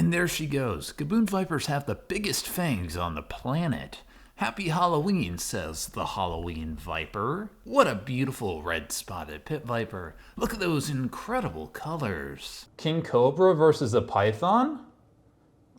And there she goes. Gaboon vipers have the biggest fangs on the planet. Happy Halloween, says the Halloween Viper. What a beautiful red-spotted pit viper. Look at those incredible colors. King Cobra versus a python?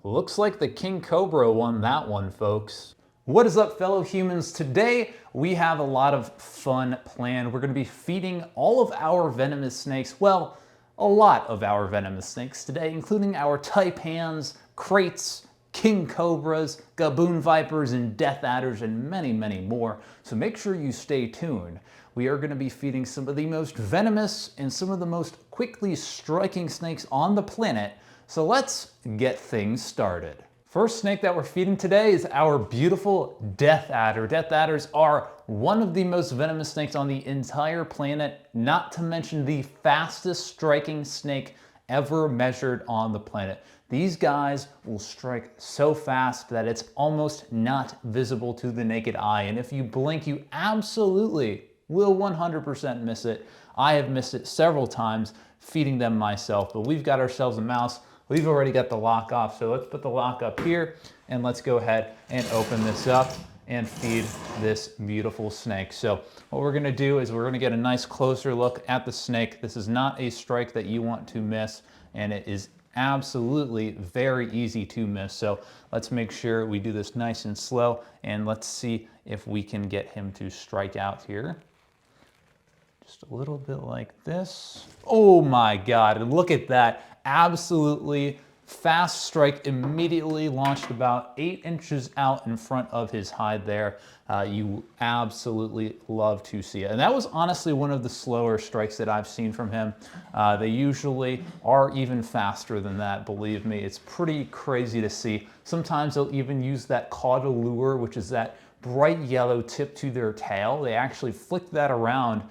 Looks like the King Cobra won that one, folks. What is up, fellow humans? Today, we have a lot of fun planned. We're gonna be feeding all of our venomous snakes, well, a lot of our venomous snakes today, including our Taipans, Kraits, King Cobras, Gaboon Vipers, and Death Adders, and many, many more. So make sure you stay tuned. We are going to be feeding some of the most venomous and some of the most quickly striking snakes on the planet. So let's get things started. First snake that we're feeding today is our beautiful Death Adder. Death Adders are one of the most venomous snakes on the entire planet, not to mention the fastest striking snake ever measured on the planet. These guys will strike so fast that it's almost not visible to the naked eye. And if you blink, you absolutely will 100% miss it. I have missed it several times feeding them myself, but we've got ourselves a mouse. We've already got the lock off, so let's put the lock up here and let's go ahead and open this up and feed this beautiful snake. So what we're gonna do is we're gonna get a nice closer look at the snake. This is not a strike that you want to miss, and it is absolutely very easy to miss. So let's make sure we do this nice and slow, and let's see if we can get him to strike out here. Just a little bit like this. Oh my God, look at that. Absolutely fast strike, immediately launched about 8 inches out in front of his hide there. You absolutely love to see it. And that was honestly one of the slower strikes that I've seen from him. They usually are even faster than that, believe me. It's pretty crazy to see. Sometimes they'll even use that caudal lure, which is that bright yellow tip to their tail. They actually flick that around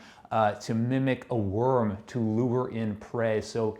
to mimic a worm to lure in prey. So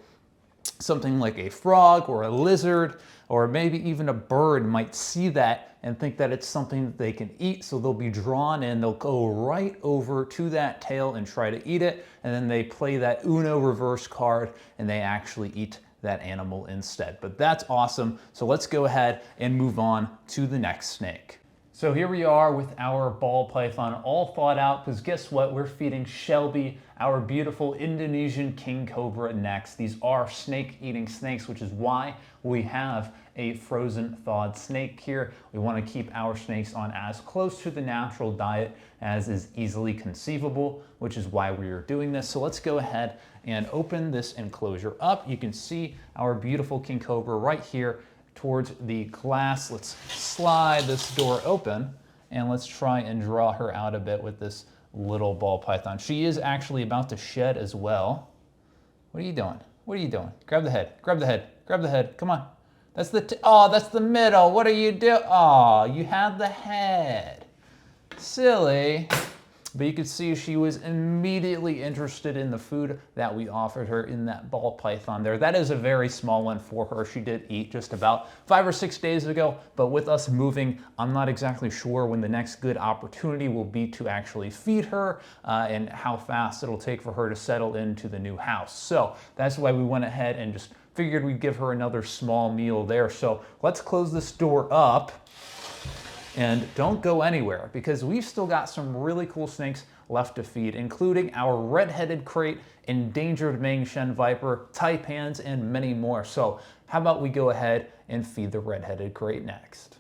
something like a frog or a lizard or maybe even a bird might see that and think that it's something that they can eat, so they'll be drawn in, they'll go right over to that tail and try to eat it, and then they play that Uno reverse card and they actually eat that animal instead. But that's awesome, so let's go ahead and move on to the next snake. So here we are with our ball python all thawed out, because guess what? We're feeding Shelby, our beautiful Indonesian king cobra, next. These are snake-eating snakes, which is why we have a frozen thawed snake here. We want to keep our snakes on as close to the natural diet as is easily conceivable, which is why we are doing this. So let's go ahead and open this enclosure up. You can see our beautiful king cobra right here towards the glass. Let's slide this door open and let's try and draw her out a bit with this little ball python. She is actually about to shed as well. What are you doing? What are you doing? Grab the head, grab the head, grab the head. Come on. That's that's the middle. What are you doing? Oh, you had the head. Silly. But you could see she was immediately interested in the food that we offered her in that ball python there. That is a very small one for her. She did eat just about 5 or 6 days ago, but with us moving, I'm not exactly sure when the next good opportunity will be to actually feed her and how fast it'll take for her to settle into the new house. So that's why we went ahead and just figured we'd give her another small meal there. So let's close this door up. And don't go anywhere, because we've still got some really cool snakes left to feed, including our red-headed Krait, endangered Mangshan Viper, Taipans, and many more. So how about we go ahead and feed the red-headed Krait next?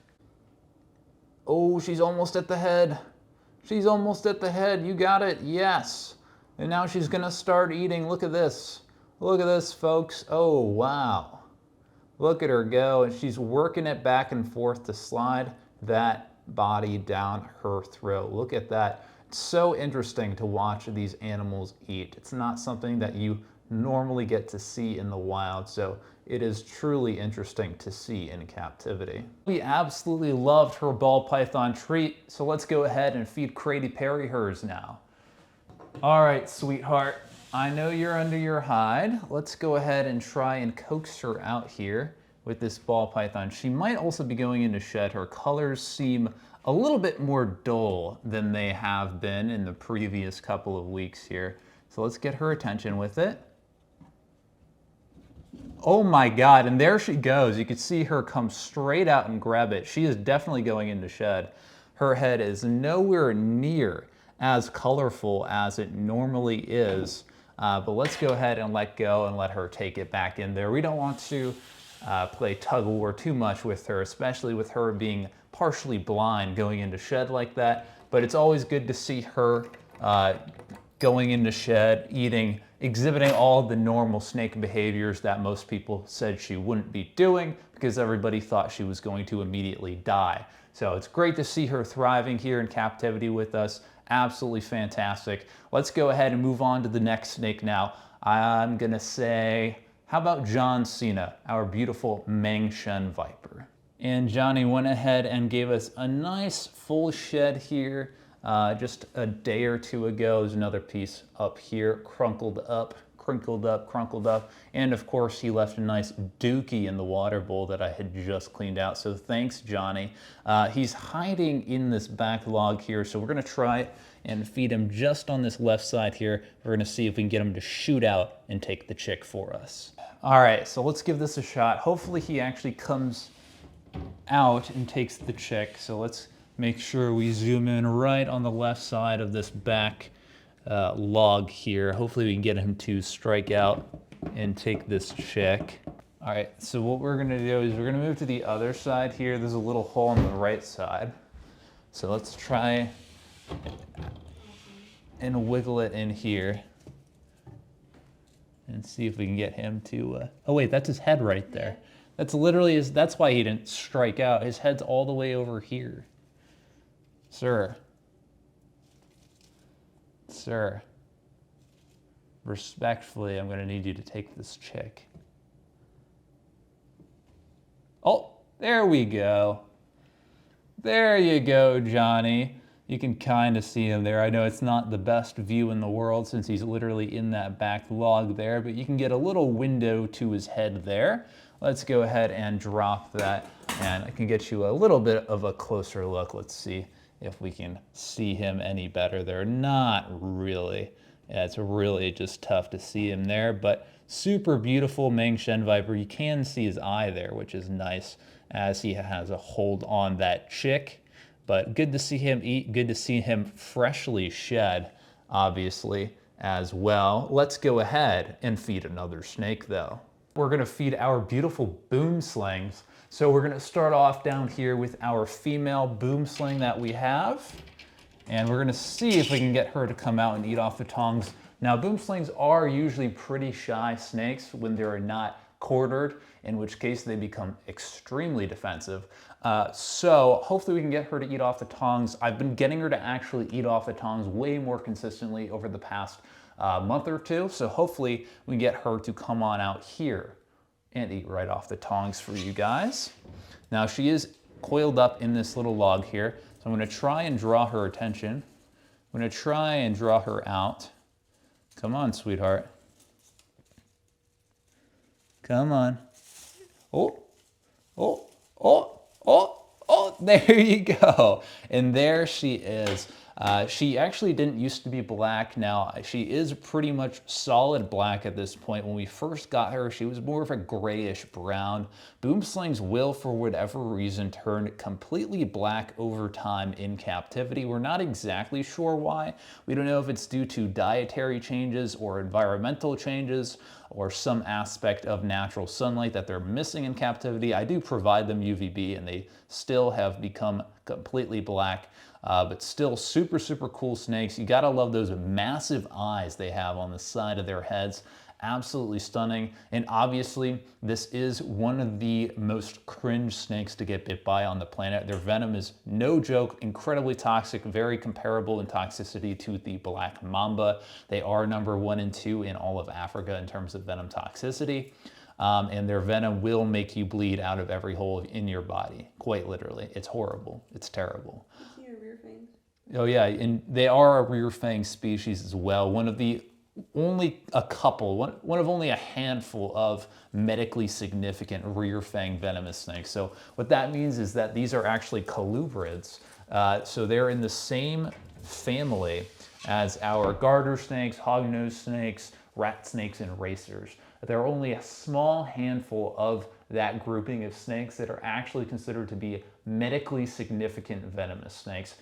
Oh, she's almost at the head. She's almost at the head. You got it. Yes. And now she's going to start eating. Look at this. Look at this, folks. Oh, wow. Look at her go. And she's working it back and forth to slide that body down her throat. Look at that. It's so interesting to watch these animals eat. It's not something that you normally get to see in the wild, so it is truly interesting to see in captivity. We absolutely loved her ball python treat, so let's go ahead and feed Craty Perry hers now. All right, sweetheart, I know you're under your hide. Let's go ahead and try and coax her out here with this ball python. She might also be going into shed. Her colors seem a little bit more dull than they have been in the previous couple of weeks here. So let's get her attention with it. Oh my God, and there she goes. You can see her come straight out and grab it. She is definitely going into shed. Her head is nowhere near as colorful as it normally is. But let's go ahead and let go and let her take it back in there. We don't want to play tug of war too much with her, especially with her being partially blind going into shed like that. But it's always good to see her going into shed, exhibiting all the normal snake behaviors that most people said she wouldn't be doing because everybody thought she was going to immediately die. So it's great to see her thriving here in captivity with us. Absolutely fantastic. Let's go ahead and move on to the next snake now. I'm gonna say, how about John Cena, our beautiful Mangshan Viper? And Johnny went ahead and gave us a nice full shed here. Just a day or two ago. There's another piece up here, crunkled up, crinkled up, crunkled up. And of course, he left a nice dookie in the water bowl that I had just cleaned out. So thanks, Johnny. He's hiding in this back log here. So we're gonna try and feed him just on this left side here. We're gonna see if we can get him to shoot out and take the chick for us. All right, so let's give this a shot. Hopefully he actually comes out and takes the chick. So let's make sure we zoom in right on the left side of this back log here. Hopefully we can get him to strike out and take this chick. All right, so what we're gonna do is we're gonna move to the other side here. There's a little hole on the right side. So let's try and wiggle it in here and see if we can get him to, oh wait, that's his head right there. That's literally that's why he didn't strike out. His head's all the way over here. Sir, respectfully, I'm gonna need you to take this chick. Oh, there we go. There you go, Johnny. You can kind of see him there. I know it's not the best view in the world since he's literally in that back log there, but you can get a little window to his head there. Let's go ahead and drop that, and I can get you a little bit of a closer look. Let's see if we can see him any better there. Not really. Yeah, it's really just tough to see him there, but super beautiful Mangshan Viper. You can see his eye there, which is nice as he has a hold on that chick. But good to see him eat, good to see him freshly shed, obviously, as well. Let's go ahead and feed another snake though. We're gonna feed our beautiful Boomslangs. So we're gonna start off down here with our female Boomslang that we have. And we're gonna see if we can get her to come out and eat off the tongs. Now, Boomslangs are usually pretty shy snakes when they're not quartered, in which case they become extremely defensive. So hopefully we can get her to eat off the tongs. I've been getting her to actually eat off the tongs way more consistently over the past month or two. So hopefully we can get her to come on out here and eat right off the tongs for you guys. Now she is coiled up in this little log here. So I'm gonna try and draw her attention. I'm gonna try and draw her out. Come on, sweetheart. Come on. Oh, oh, oh, oh, oh, there you go. And there she is. She actually didn't used to be black. Now, she is pretty much solid black at this point. When we first got her, she was more of a grayish brown. Boomslangs will, for whatever reason, turn completely black over time in captivity. We're not exactly sure why. We don't know if it's due to dietary changes or environmental changes or some aspect of natural sunlight that they're missing in captivity. I do provide them UVB and they still have become completely black. But still super, super cool snakes. You gotta love those massive eyes they have on the side of their heads. Absolutely stunning. And obviously, this is one of the most cringe snakes to get bit by on the planet. Their venom is no joke, incredibly toxic, very comparable in toxicity to the black mamba. They are number 1 and 2 in all of Africa in terms of venom toxicity. And their venom will make you bleed out of every hole in your body, quite literally. It's horrible, it's terrible. Oh yeah, and they are a rear fang species as well. One of only a handful of medically significant rear fang venomous snakes. So what that means is that these are actually colubrids. So they're in the same family as our garter snakes, hognose snakes, rat snakes, and racers. there are only a small handful of that grouping of snakes that are actually considered to be medically significant venomous snakes,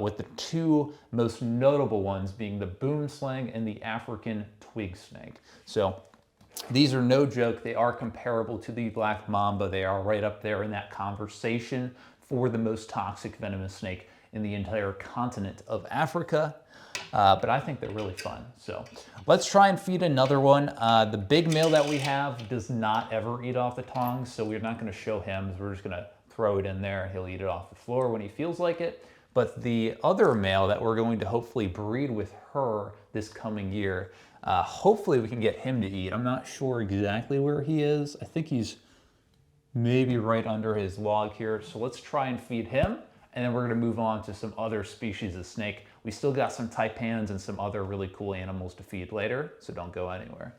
with the two most notable ones being the boomslang and the African twig snake. So these are no joke. They are comparable to the black mamba. They are right up there in that conversation for the most toxic venomous snake in the entire continent of Africa. But I think they're really fun. So let's try and feed another one. The big male that we have does not ever eat off the tongs, so we're not going to show him. We're just going to throw it in there. He'll eat it off the floor when he feels like it. But the other male that we're going to hopefully breed with her this coming year, hopefully we can get him to eat. I'm not sure exactly where he is. I think he's maybe right under his log here. So let's try and feed him. And then we're going to move on to some other species of snake. We still got some taipans and some other really cool animals to feed later, so don't go anywhere.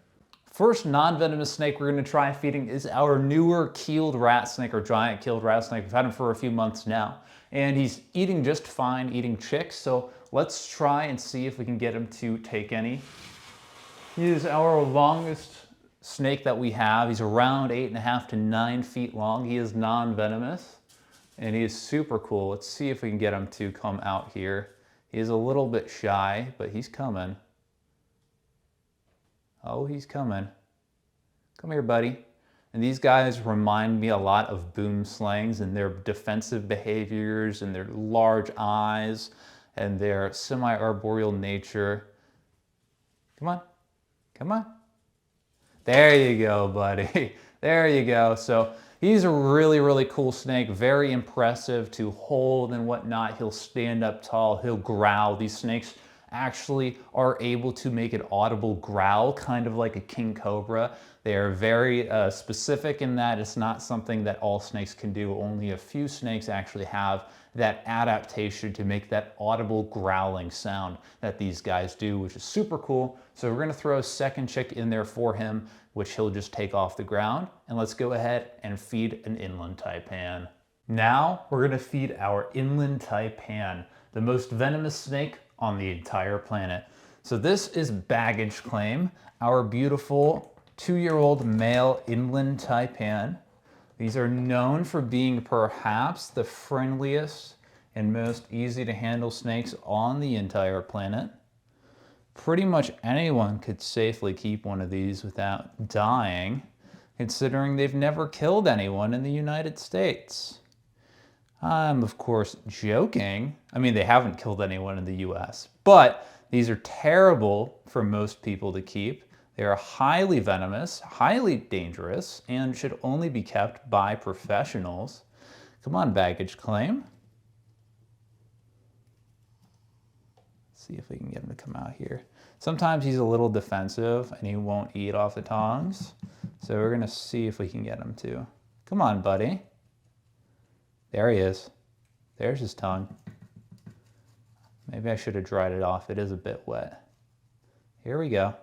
First non-venomous snake we're going to try feeding is our newer keeled rat snake, or giant keeled rat snake. We've had him for a few months now, and he's eating just fine, eating chicks. So let's try and see if we can get him to take any. He is our longest snake that we have. He's around 8.5 to 9 feet long. He is non-venomous. And he is super cool. Let's see if we can get him to come out here. He is a little bit shy, but he's coming. Oh, he's coming. Come here, buddy. And these guys remind me a lot of boomslangs and their defensive behaviors and their large eyes and their semi-arboreal nature. Come on. Come on. There you go, buddy. There you go. So he's a really, really cool snake, very impressive to hold and whatnot. He'll stand up tall, he'll growl. These snakes actually are able to make an audible growl, kind of like a king cobra. They are very specific in that it's not something that all snakes can do. Only a few snakes actually have that adaptation to make that audible growling sound that these guys do, which is super cool. So we're gonna throw a second chick in there for him, which he'll just take off the ground. And let's go ahead and feed an inland taipan. Now we're gonna feed our inland taipan, the most venomous snake on the entire planet. So this is Baggage Claim, our beautiful 2-year-old male inland taipan. These are known for being perhaps the friendliest and most easy to handle snakes on the entire planet. Pretty much anyone could safely keep one of these without dying, considering they've never killed anyone in the United States. I'm of course joking. I mean, they haven't killed anyone in the US, but these are terrible for most people to keep. They are highly venomous, highly dangerous, and should only be kept by professionals. Come on, Baggage Claim. Let's see if we can get him to come out here. Sometimes he's a little defensive and he won't eat off the tongs. So we're gonna see if we can get him to. Come on, buddy. There he is. There's his tongue. Maybe I should have dried it off. It is a bit wet. Here we go.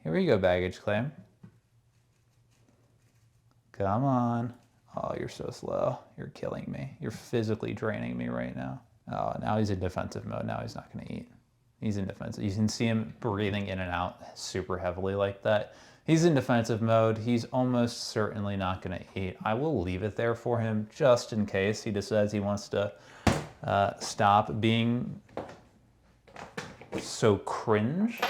Here we go, Baggage Claim. Come on. Oh, you're so slow. You're killing me. You're physically draining me right now. Oh, now he's in defensive mode. Now he's not going to eat. He's in defensive. You can see him breathing in and out super heavily like that. He's in defensive mode. He's almost certainly not going to eat. I will leave it there for him just in case he decides he wants to stop being so cringe.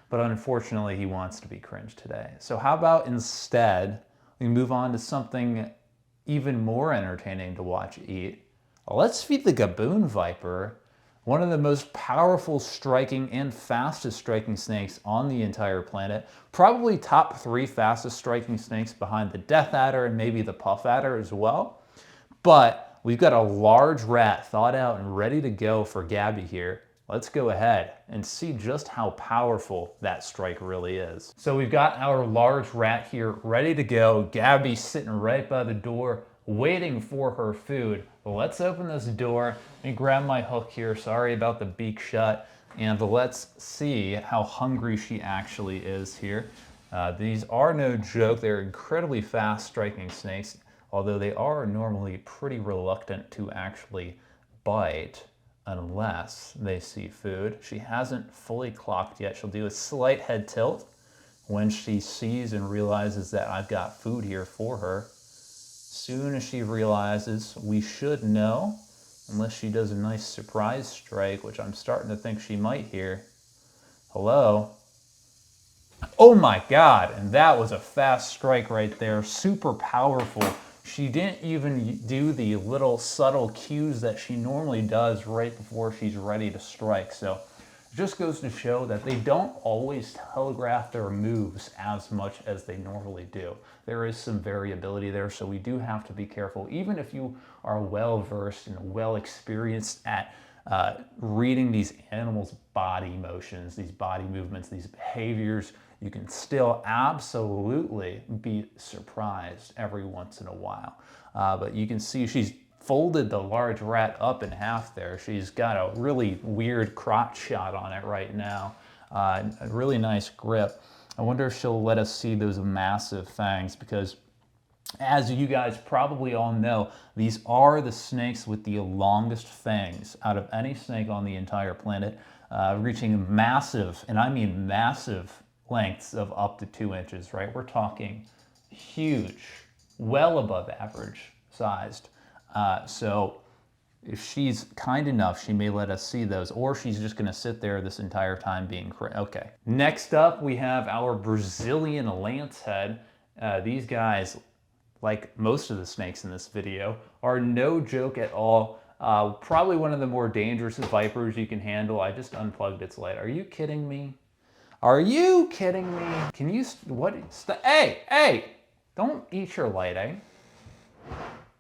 But unfortunately, he wants to be cringe today. So how about instead, we move on to something even more entertaining to watch eat. Let's feed the Gaboon Viper, one of the most powerful striking and fastest striking snakes on the entire planet. Probably top 3 fastest striking snakes behind the Death Adder and maybe the Puff Adder as well. But we've got a large rat thawed out and ready to go for Gabby here. Let's go ahead and see just how powerful that strike really is. So we've got our large rat here ready to go. Gabby's sitting right by the door waiting for her food. Let's open this door. Let me grab my hook here. Sorry about the beak shut. And let's see how hungry she actually is here. These are no joke. They're incredibly fast striking snakes, although they are normally pretty reluctant to actually bite unless they see food. She hasn't fully clocked yet. She'll do a slight head tilt when she sees and realizes that I've got food here for her. Soon as she realizes we should know, unless she does a nice surprise strike, which I'm starting to think she might here. Hello? Oh my God, and that was a fast strike right there, super powerful. She didn't even do the little subtle cues that she normally does right before she's ready to strike. So it just goes to show that they don't always telegraph their moves as much as they normally do. There is some variability there, so we do have to be careful. Even if you are well versed and well experienced at reading these animals' body motions, these body movements, these behaviors, you can still absolutely be surprised every once in a while. But you can see she's folded the large rat up in half there. She's got a really weird crotch shot on it right now. A really nice grip. I wonder if she'll let us see those massive fangs, because as you guys probably all know, these are the snakes with the longest fangs out of any snake on the entire planet, reaching massive, and I mean massive, lengths of up to 2 inches, right? We're talking huge, well above average sized. So if she's kind enough, she may let us see those, or she's just gonna sit there this entire time being okay. Next up, we have our Brazilian Lancehead. These guys, like most of the snakes in this video, are no joke at all. Probably one of the more dangerous vipers you can handle. I just unplugged its light. Are you kidding me? Are you kidding me? Can you, hey, don't eat your light, eh?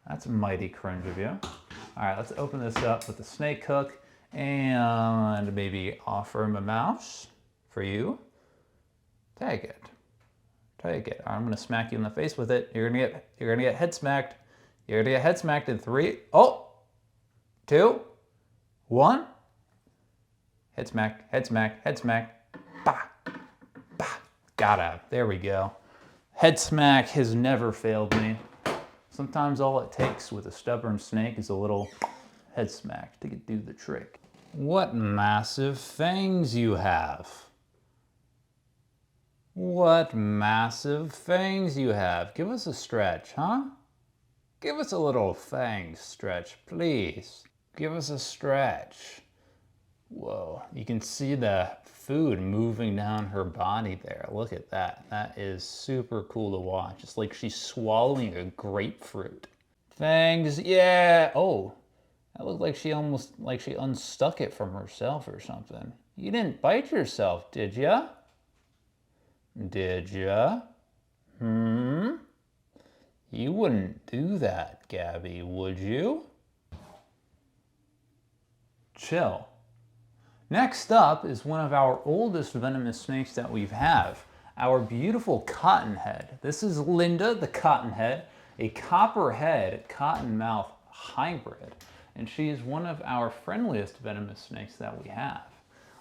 That's mighty cringe of you. All right, let's open this up with the snake hook and maybe offer him a mouse for you. Take it. Take it. I'm gonna smack you in the face with it. You're gonna get head smacked. You're gonna get head smacked in 3, 2, 1. Head smack, head smack, head smack. Bah, bah. Got him. There we go. Head smack has never failed me. Sometimes all it takes with a stubborn snake is a little head smack to do the trick. What massive fangs you have. What massive fangs you have. Give us a stretch, huh? Give us a little fang stretch, please. Give us a stretch. Whoa, you can see the food moving down her body there. Look at that. That is super cool to watch. It's like she's swallowing a grapefruit. Fangs, yeah. Oh, that looked like she unstuck it from herself or something. You didn't bite yourself, did ya? Did ya? You wouldn't do that, Gabby, would you? Chill. Next up is one of our oldest venomous snakes that we have, our beautiful Cottonhead. This is Linda the Cottonhead, a copperhead cottonmouth hybrid, and she is one of our friendliest venomous snakes that we have.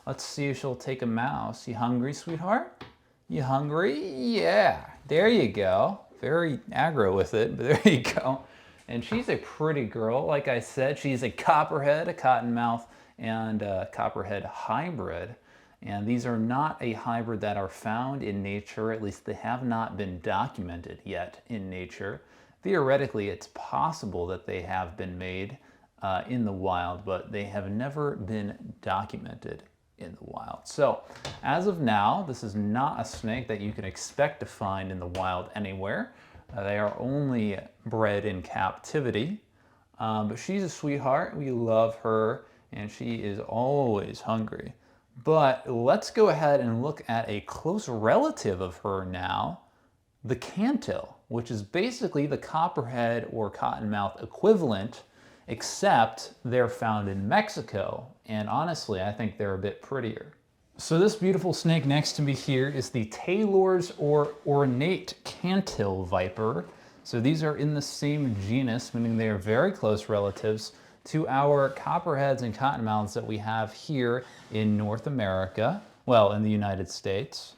Let's see if she'll take a mouse. You hungry, sweetheart? You hungry? Yeah, there you go. Very aggro with it, but there you go. And she's a pretty girl. Like I said, she's a copperhead, a cottonmouth, and a copperhead hybrid. And these are not a hybrid that are found in nature, at least they have not been documented yet in nature. Theoretically, it's possible that they have been made in the wild, but they have never been documented in the wild. So as of now, this is not a snake that you can expect to find in the wild anywhere. They are only bred in captivity, but she's a sweetheart. We love her, and she is always hungry. But let's go ahead and look at a close relative of her now, the Cantil, which is basically the copperhead or cottonmouth equivalent, except they're found in Mexico. And honestly, I think they're a bit prettier. So this beautiful snake next to me here is the Taylor's or ornate Cantil viper. So these are in the same genus, meaning they are very close relatives to our copperheads and cottonmouths that we have here in North America, well, in the United States.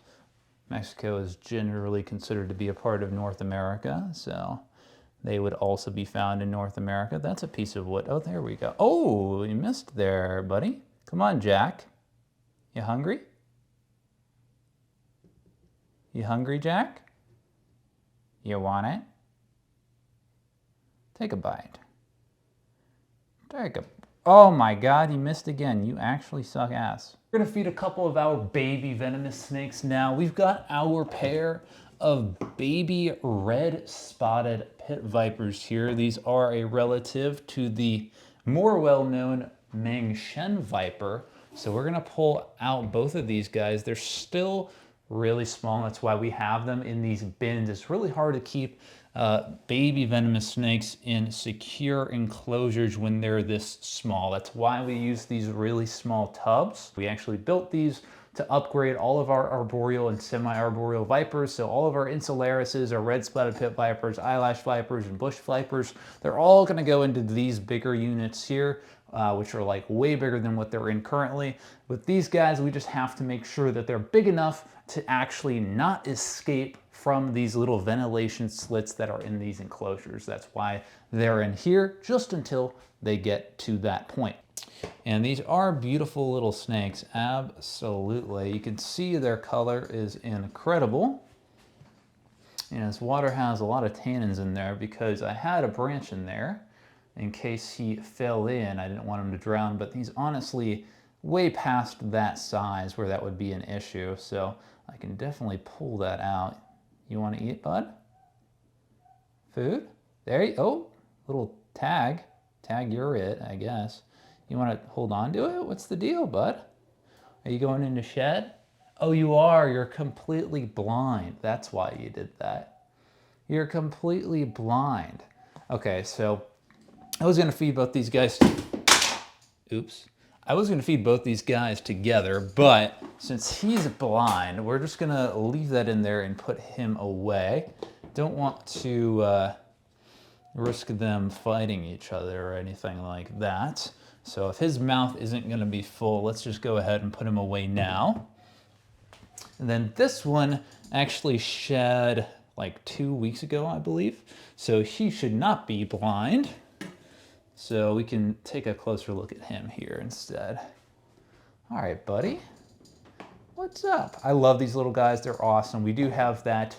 Mexico is generally considered to be a part of North America, so they would also be found in North America. That's a piece of wood. Oh, there we go. Oh, you missed there, buddy. Come on, Jack. You hungry? You hungry, Jack? You want it? Take a bite. Oh my God, you missed again. You actually suck ass. We're gonna feed a couple of our baby venomous snakes now. We've got our pair of baby red spotted pit vipers here. These are a relative to the more well-known Mangshan Viper. So we're gonna pull out both of these guys. They're still really small. That's why we have them in these bins. It's really hard to keep baby venomous snakes in secure enclosures when they're this small. That's why we use these really small tubs. We actually built these to upgrade all of our arboreal and semi-arboreal vipers. So all of our insularises, our red spotted pit vipers, eyelash vipers, and bush vipers, they're all gonna go into these bigger units here, which are like way bigger than what they're in currently. With these guys, we just have to make sure that they're big enough to actually not escape from these little ventilation slits that are in these enclosures. That's why they're in here, just until they get to that point. And these are beautiful little snakes, absolutely. You can see their color is incredible. And this water has a lot of tannins in there because I had a branch in there in case he fell in. I didn't want him to drown, but he's honestly way past that size where that would be an issue. So I can definitely pull that out. You want to eat, bud? Food? There you go. Little tag. Tag, you're it, I guess. You want to hold on to it? What's the deal, bud? Are you going into shed? Oh, you are. You're completely blind. That's why you did that. You're completely blind. Okay, so I was going to feed both these guys. Oops. I was going to feed both these guys together, but since he's blind, we're just going to leave that in there and put him away. Don't want to risk them fighting each other or anything like that. So if his mouth isn't going to be full, let's just go ahead and put him away now. And then this one actually shed like 2 weeks ago, I believe. So he should not be blind. So we can take a closer look at him here instead. All right, buddy. What's up? I love these little guys. They're awesome. We do have that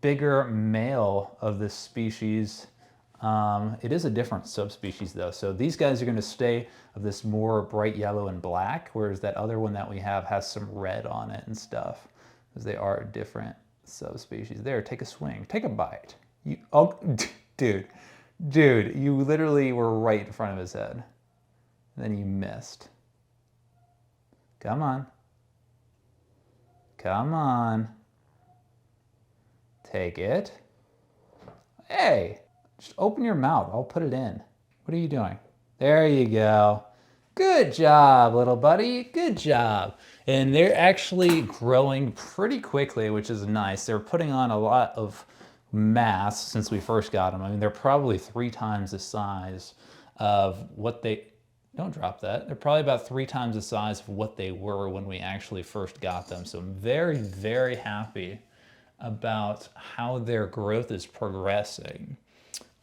bigger male of this species. It is a different subspecies though. So these guys are going to stay of this more bright yellow and black, whereas that other one that we have has some red on it and stuff, because they are different subspecies. There, take a swing. Take a bite. Oh, dude. Dude, you literally were right in front of his head. Then you missed. Come on. Come on. Take it. Hey, just open your mouth. I'll put it in. What are you doing? There you go. Good job, little buddy. Good job. And they're actually growing pretty quickly, which is nice. They're putting on a lot of mass since we first got them. I mean, they're probably 3 times the size of what they, don't drop that. They're probably about 3 times the size of what they were when we actually first got them. So I'm very, very happy about how their growth is progressing.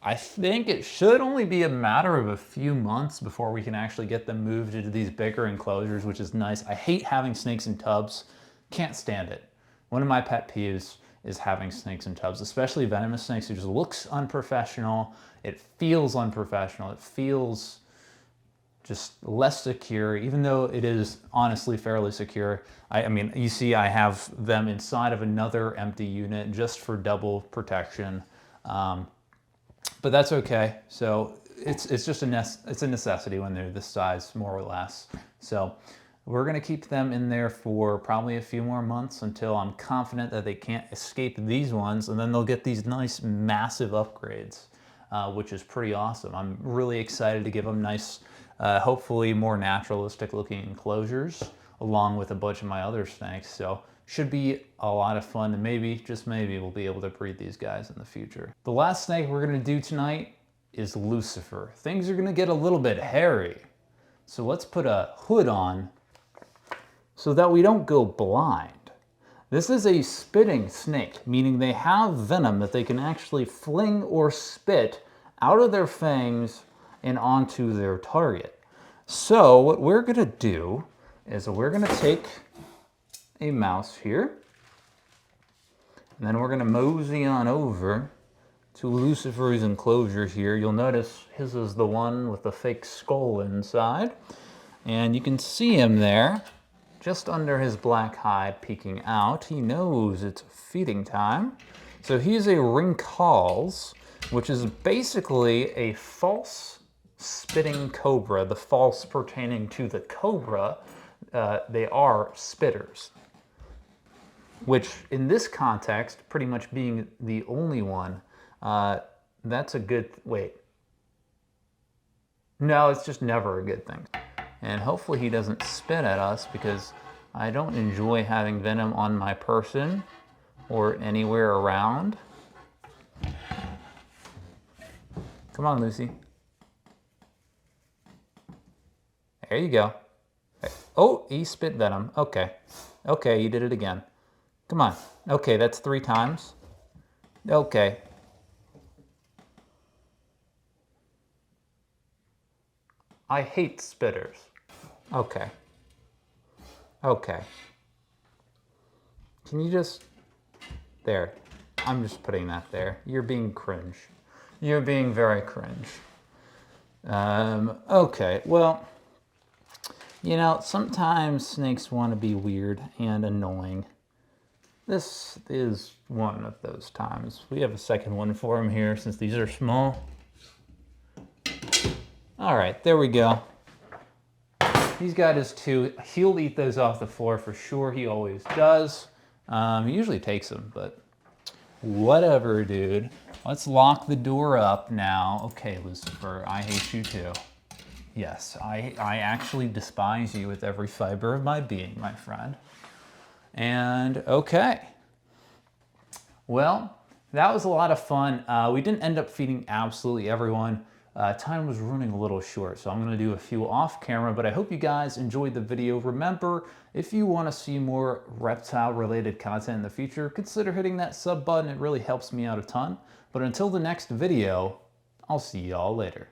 I think it should only be a matter of a few months before we can actually get them moved into these bigger enclosures, which is nice. I hate having snakes in tubs. Can't stand it. One of my pet peeves is having snakes in tubs, especially venomous snakes. It just looks unprofessional. It feels unprofessional. It feels just less secure, even though it is honestly fairly secure. I mean, you see I have them inside of another empty unit just for double protection. But that's okay. So it's just it's a necessity when they're this size, more or less. So we're gonna keep them in there for probably a few more months until I'm confident that they can't escape these ones, and then they'll get these nice massive upgrades, which is pretty awesome. I'm really excited to give them nice, hopefully more naturalistic looking enclosures, along with a bunch of my other snakes. So should be a lot of fun, and maybe, just maybe, we'll be able to breed these guys in the future. The last snake we're gonna do tonight is Lucifer. Things are gonna get a little bit hairy. So let's put a hood on so that we don't go blind. This is a spitting snake, meaning they have venom that they can actually fling or spit out of their fangs and onto their target. So what we're gonna do is we're gonna take a mouse here, And then we're gonna mosey on over to Lucifer's enclosure here. You'll notice his is the one with the fake skull inside. And you can see him there, just under his black hide peeking out. He knows it's feeding time. So he's a Rinkhals, which is basically a false spitting cobra. The false pertaining to the cobra, they are spitters. Which in this context, pretty much being the only one, that's a good, wait. No, it's just never a good thing. And hopefully he doesn't spit at us because I don't enjoy having venom on my person or anywhere around. Come on, Lucy. There you go. Oh, he spit venom. Okay. Okay, you did it again. Come on. Okay, that's 3 times. Okay. I hate spitters. Okay. Okay. Can you just... There. I'm just putting that there. You're being cringe. You're being very cringe. Okay, well, you know, sometimes snakes want to be weird and annoying. This is one of those times. We have a second one for him here since these are small. All right, there we go. He's got his 2. He'll eat those off the floor for sure. He always does. He usually takes them, but whatever, dude. Let's lock the door up now. Okay, Lucifer, I hate you too. Yes, I actually despise you with every fiber of my being, my friend. And okay. Well, that was a lot of fun. We didn't end up feeding absolutely everyone. Time was running a little short, so I'm going to do a few off camera, but I hope you guys enjoyed the video. Remember, if you want to see more reptile related content in the future, consider hitting that sub button. It really helps me out a ton. But until the next video, I'll see y'all later.